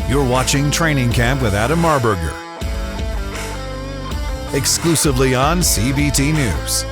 You're watching Training Camp with Adam Marburger, exclusively on CBT News.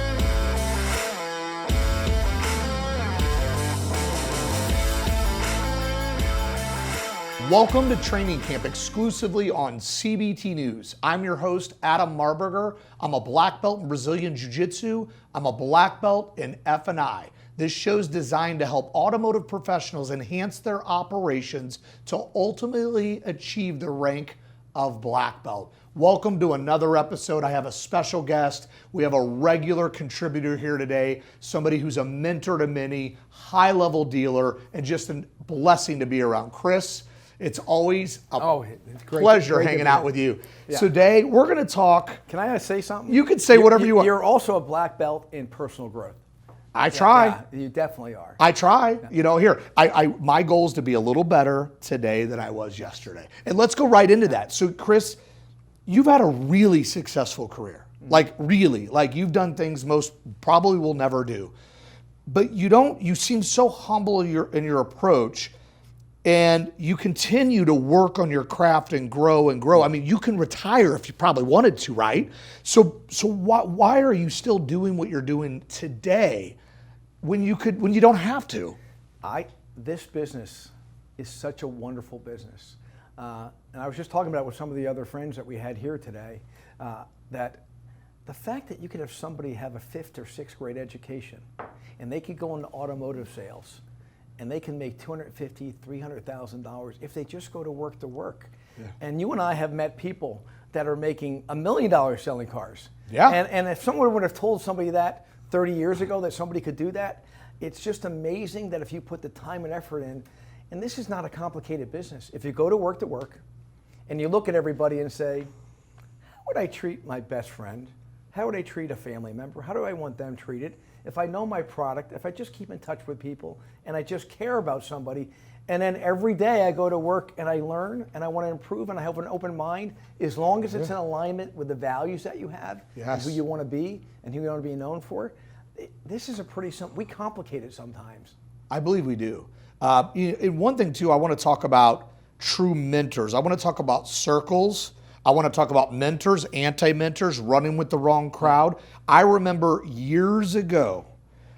Welcome to Training Camp, exclusively on CBT News. I'm your host, Adam Marburger. I'm a black belt in Brazilian Jiu-Jitsu. I'm a black belt in F&I. This show's designed to help automotive professionals enhance their operations to ultimately achieve the rank of black belt. Welcome to another episode. I have a special guest. We have a regular contributor here today, somebody who's a mentor to many, high-level dealer, and just a blessing to be around. Chris, it's always a pleasure hanging out with you. Yeah. So today, we're going to talk. Can I say something? You can say whatever you want. You're also a black belt in personal growth. I try. Yeah, you definitely are. I try. Yeah. You know, here, my goal is to be a little better today than I was yesterday. And let's go right into that. So, Chris, you've had a really successful career. Like, really. Like, you've done things most probably will never do. But you seem so humble in your approach. And you continue to work on your craft and grow and grow. I mean, you can retire if you probably wanted to, right? So why are you still doing what you're doing today when you don't have to? This business is such a wonderful business. And I was just talking about it with some of the other friends that we had here today, that the fact that you could have somebody have a 5th or 6th grade education and they could go into automotive sales and they can make $250,000, $300,000 if they just go to work. Yeah. And you and I have met people that are making $1 million selling cars. Yeah. And if someone would have told somebody that 30 years ago that somebody could do that, it's just amazing that if you put the time and effort in, and this is not a complicated business. If you go to work, and you look at everybody and say, how would I treat my best friend? How would I treat a family member? How do I want them treated? If I know my product, if I just keep in touch with people and I just care about somebody, and then every day I go to work and I learn and I want to improve and I have an open mind, as long as it's in alignment with the values that you have, and who you want to be and who you want to be known for, this is a pretty simple, we complicate it sometimes. I believe we do. And one thing too, I want to talk about true mentors. I want to talk about circles. I want to talk about mentors, anti-mentors, running with the wrong crowd. I remember years ago,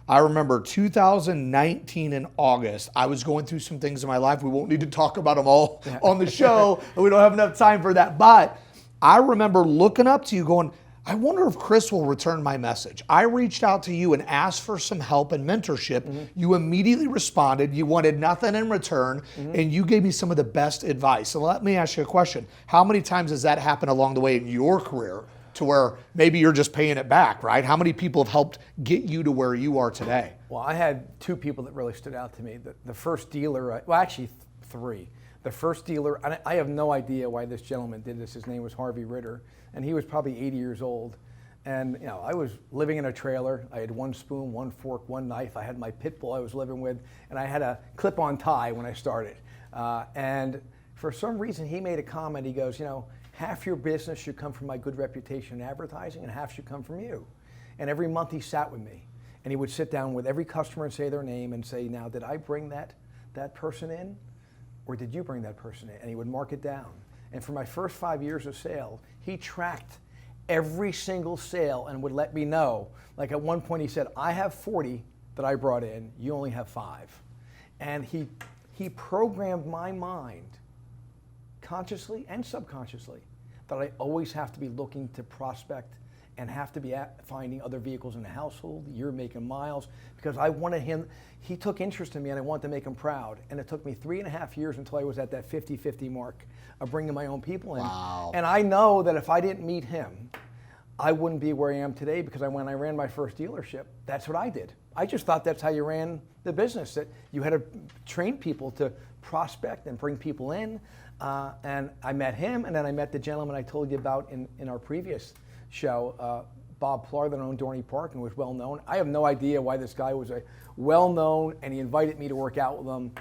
2019 in August, I was going through some things in my life. We won't need to talk about them all on the show. We don't have enough time for that. But I remember looking up to you going, I wonder if Chris will return my message. I reached out to you and asked for some help and mentorship. Mm-hmm. You immediately responded. You wanted nothing in return, and you gave me some of the best advice. So let me ask you a question. How many times has that happened along the way in your career to where maybe you're just paying it back, right? How many people have helped get you to where you are today? Well, I had 2 people that really stood out to me. The first dealer, well, actually 3. The first dealer, I have no idea why this gentleman did this. His name was Harvey Ritter, and he was probably 80 years old. And you know, I was living in a trailer. I had 1 spoon, 1 fork, 1 knife. I had my pit bull I was living with, and I had a clip-on tie when I started. And for some reason, he made a comment. He goes, you know, half your business should come from my good reputation in advertising, and half should come from you. And every month he sat with me, and he would sit down with every customer and say their name and say, now, did I bring that person in? Or did you bring that person in? And he would mark it down. And for my first 5 years of sale, he tracked every single sale and would let me know. Like at one point he said, I have 40 that I brought in, you only have 5. And he programmed my mind, consciously and subconsciously, that I always have to be looking to prospect and have to be finding other vehicles in the household, year, make, and miles, because I wanted him, he took interest in me and I wanted to make him proud. And it took me 3.5 years until I was at that 50-50 mark of bringing my own people in. Wow. And I know that if I didn't meet him, I wouldn't be where I am today, because when I ran my first dealership, that's what I did. I just thought that's how you ran the business, that you had to train people to prospect and bring people in. And I met him, and then I met the gentleman I told you about in our previous show, Bob Plar, that owned Dorney Park and was well known. I have no idea why this guy was a well known, and he invited me to work out with him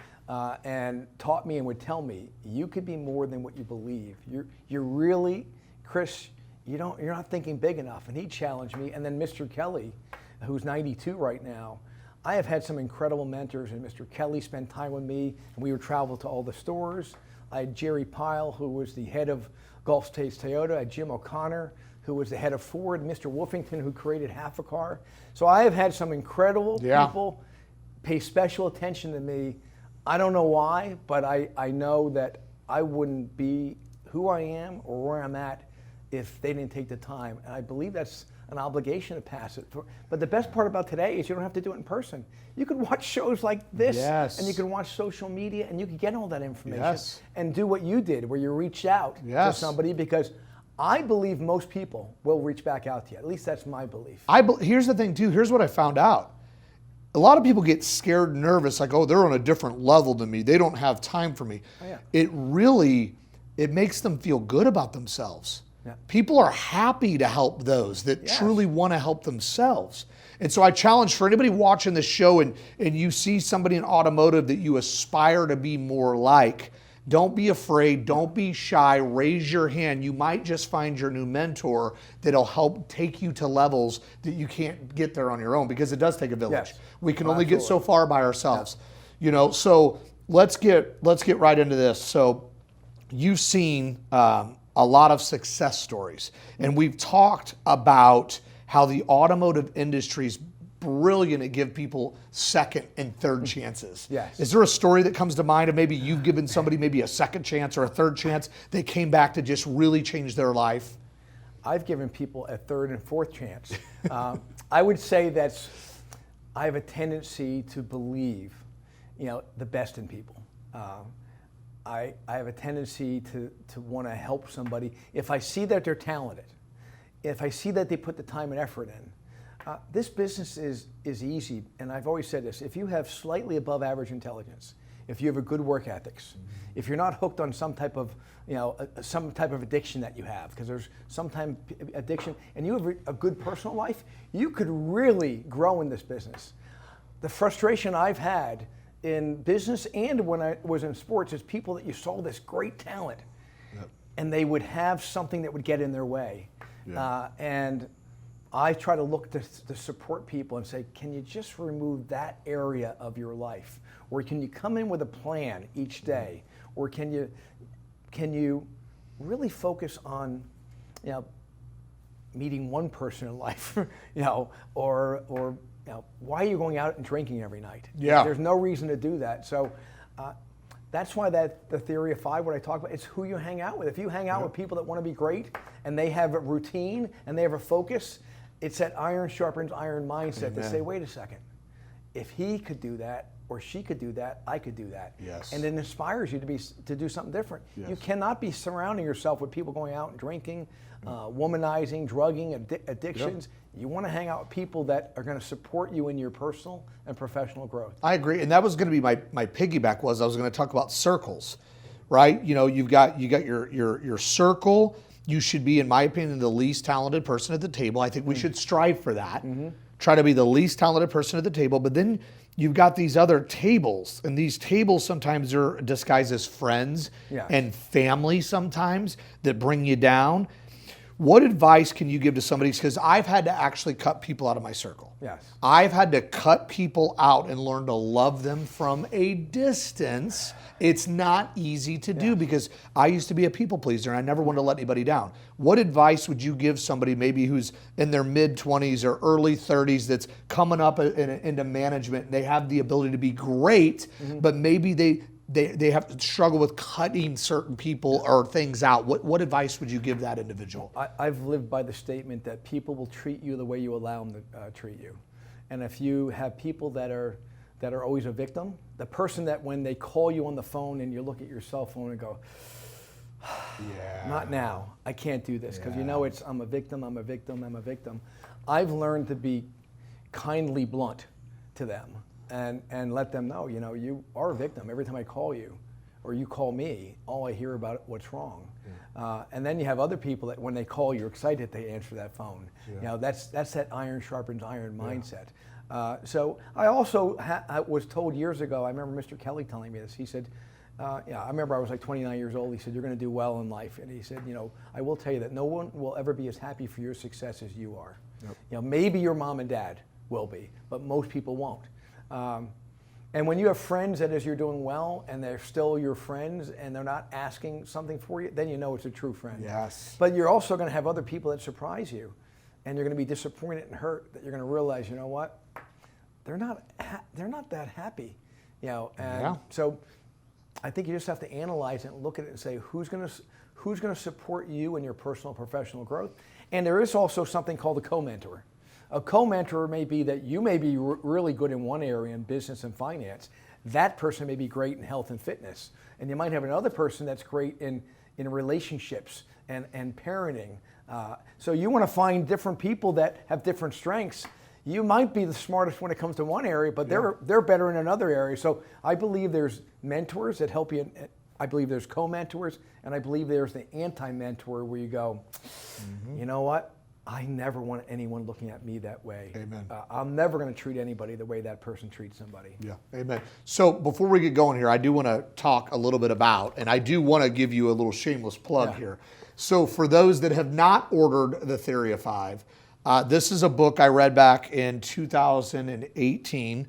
and taught me and would tell me, you could be more than what you believe. You're really, Chris, you're not thinking big enough. And he challenged me. And then Mr. Kelly, who's 92 right now, I have had some incredible mentors, and Mr. Kelly spent time with me, and we would travel to all the stores. I had Jerry Pyle, who was the head of Gulf States Toyota. I had Jim O'Connor, who was the head of Ford, Mr. Wolfington, who created half a car. So I have had some incredible people pay special attention to me. I don't know why, but I know that I wouldn't be who I am or where I'm at if they didn't take the time. And I believe that's an obligation to pass it. But the best part about today is you don't have to do it in person. You can watch shows like this, and you can watch social media, and you can get all that information and do what you did, where you reach out to somebody, because I believe most people will reach back out to you. At least that's my belief. Here's the thing, too. Here's what I found out. A lot of people get scared and nervous, like, oh, they're on a different level than me. They don't have time for me. Oh, yeah. It makes them feel good about themselves. Yeah. People are happy to help those that truly want to help themselves. And so I challenge for anybody watching this show and you see somebody in automotive that you aspire to be more like, don't be afraid, don't be shy, raise your hand. You might just find your new mentor that'll help take you to levels that you can't get there on your own, because it does take a village. Yes. We can only get so far by ourselves. You know, so let's get right into this. So you've seen a lot of success stories, and we've talked about how the automotive industry is brilliant at give people second and third chances. Yes. Is there a story that comes to mind of maybe you've given somebody maybe a second chance or a third chance, they came back to just really change their life? I've given people a third and fourth chance. I would say I have a tendency to believe, the best in people. I have a tendency to want to help somebody. If I see that they're talented, if I see that they put the time and effort in, this business is easy. And I've always said this: if you have slightly above average intelligence, if you have a good work ethics, if you're not hooked on some type of addiction that you have, because there's sometimes addiction, and you have a good personal life, you could really grow in this business. The frustration I've had in business and when I was in sports is people that you saw this great talent, and they would have something that would get in their way. And I try to look to support people and say, can you just remove that area of your life? Or can you come in with a plan each day? Or can you really focus on, meeting one person in life, or why are you going out and drinking every night? Yeah. There's no reason to do that. So that's why the theory of 5, what I talk about, it's who you hang out with. If you hang out with people that want to be great and they have a routine and they have a focus, it's that iron sharpens iron mindset to say, wait a second, if he could do that or she could do that, I could do that. Yes. And it inspires you to do something different. Yes. You cannot be surrounding yourself with people going out and drinking, womanizing, drugging, addictions. You want to hang out with people that are going to support you in your personal and professional growth. I agree, and that was going to be my piggyback. I was going to talk about circles, right? You've got your circle. You should be, in my opinion, the least talented person at the table. I think we should strive for that. Try to be the least talented person at the table. But then you've got these other tables, and these tables sometimes are disguised as friends and family sometimes that bring you down. What advice can you give to somebody? Because I've had to actually cut people out of my circle. Yes. I've had to cut people out and learn to love them from a distance. It's not easy to do because I used to be a people pleaser and I never wanted to let anybody down. What advice would you give somebody maybe who's in their mid-20s or early 30s that's coming up into management and they have the ability to be great, but maybe they have to struggle with cutting certain people or things out? What advice would you give that individual? I've lived by the statement that people will treat you the way you allow them to treat you. And if you have people that are always a victim, the person that when they call you on the phone and you look at your cell phone and go, not now, I can't do this, because I'm a victim, I'm a victim, I'm a victim. I've learned to be kindly blunt to them. And let them know, you are a victim. Every time I call you or you call me, all I hear about what's wrong. And then you have other people that when they call, you're excited they answer that phone. That's that iron sharpens iron mindset. So I also I was told years ago, I remember Mr. Kelly telling me this. He said, I remember I was like 29 years old. He said, you're going to do well in life. And he said, I will tell you that no one will ever be as happy for your success as you are. Maybe your mom and dad will be, but most people won't. And when you have friends that as you're doing well and they're still your friends and they're not asking something for you, then you know it's a true friend. Yes. But you're also going to have other people that surprise you, and you're going to be disappointed and hurt that you're going to realize, you know what, they're not that happy, And so I think you just have to analyze it and look at it and say who's going to support you in your personal and professional growth. And there is also something called a co-mentor. A co-mentor may be that you may be really good in one area in business and finance. That person may be great in health and fitness. And you might have another person that's great in relationships and parenting. So you want to find different people that have different strengths. You might be the smartest when it comes to one area, but they're better in another area. So I believe there's mentors that help you. I believe there's co-mentors, and I believe there's the anti-mentor where you go, you know what? I never want anyone looking at me that way. Amen. I'm never going to treat anybody the way that person treats somebody. Yeah, amen. So before we get going here, I do want to talk a little bit about, and I do want to give you a little shameless plug here. So for those that have not ordered The Theory of Five, this is a book I read back in 2018.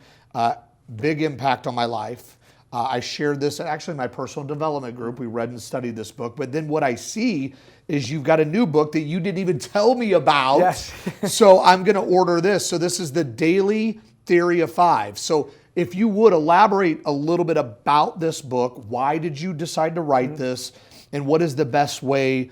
Big impact on my life. I shared this actually in my personal development group. We read and studied this book. But then what I see is you've got a new book that you didn't even tell me about. Yes. So I'm going to order this. So this is the Daily Theory of Five. So if you would elaborate a little bit about this book, why did you decide to write this? And what is the best way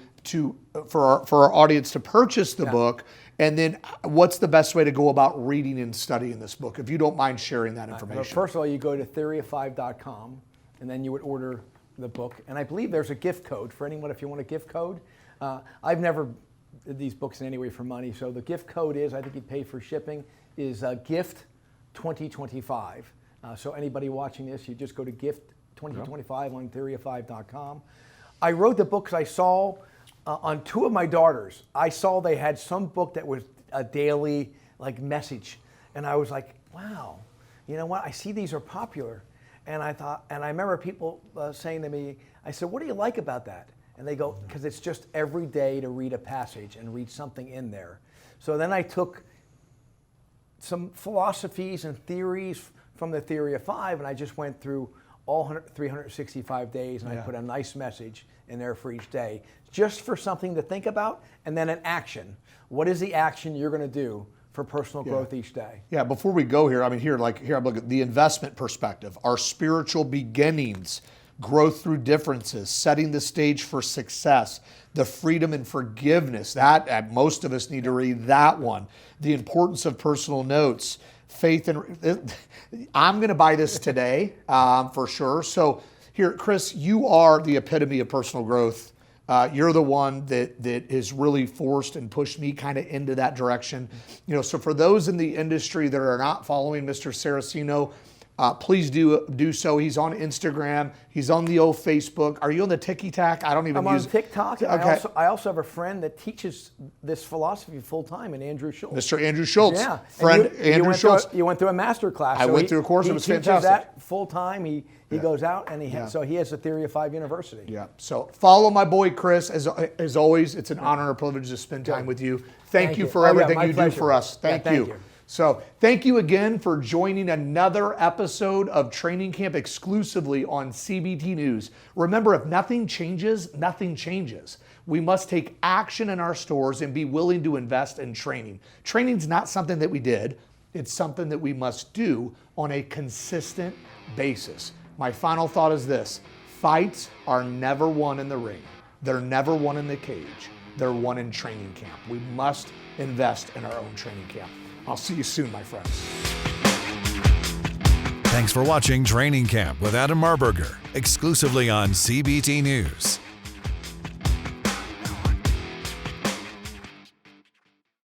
for our audience to purchase the book? And then what's the best way to go about reading and studying this book, if you don't mind sharing that information? Well, first of all, you go to theoryof5.com, and then you would order the book. And I believe there's a gift code for anyone if you want a gift code. I've never did these books in any way for money, so the gift code is, I think you pay for shipping, is gift 2025. So anybody watching this, you just go to gift 2025 on theoryof5.com. I wrote the book because I saw on two of my daughters, I saw they had some book that was a daily message. And I was like, wow, you know what? I see these are popular. And I thought, and I remember people saying to me, I said, what do you like about that? And they go, because it's just every day to read a passage and read something in there. So then I took some philosophies and theories from the Theory of Five, and I just went through all 365 days, and I put a nice message in there for each day, just for something to think about, and then an action. What is the action you're going to do for personal growth each day? Yeah, before we go here, here I'm looking at the investment perspective, our spiritual beginnings, growth through differences, setting the stage for success, the freedom and forgiveness. That most of us need to read that one. The importance of personal notes, faith and I'm going to buy this today for sure. So here, Chris, you are the epitome of personal growth. You're the one that has really forced and pushed me kind of into that direction. So for those in the industry that are not following Mr. Saraceno, please do so. He's on Instagram. He's on the old Facebook. Are you on the Tiki-Tac? I don't even I'm use on TikTok. Okay. I also have a friend that teaches this philosophy full time, and Andrew Schultz. Mr. Andrew Schultz. Yeah. Friend Andrew Schultz. You went through a master class. I went through a course. It was fantastic. He teaches that full time. He goes out, and so he has the Theory of Five University. Yeah. So follow my boy Chris. As always, it's an honor and a privilege to spend time with you. Thank you for everything you do for us. Thank you. So thank you again for joining another episode of Training Camp exclusively on CBT News. Remember, if nothing changes, nothing changes. We must take action in our stores and be willing to invest in training. Training's not something that we did. It's something that we must do on a consistent basis. My final thought is this: fights are never won in the ring. They're never won in the cage. They're won in training camp. We must invest in our own training camp. I'll see you soon, my friends. Thanks for watching Training Camp with Adam Marburger, exclusively on CBT News.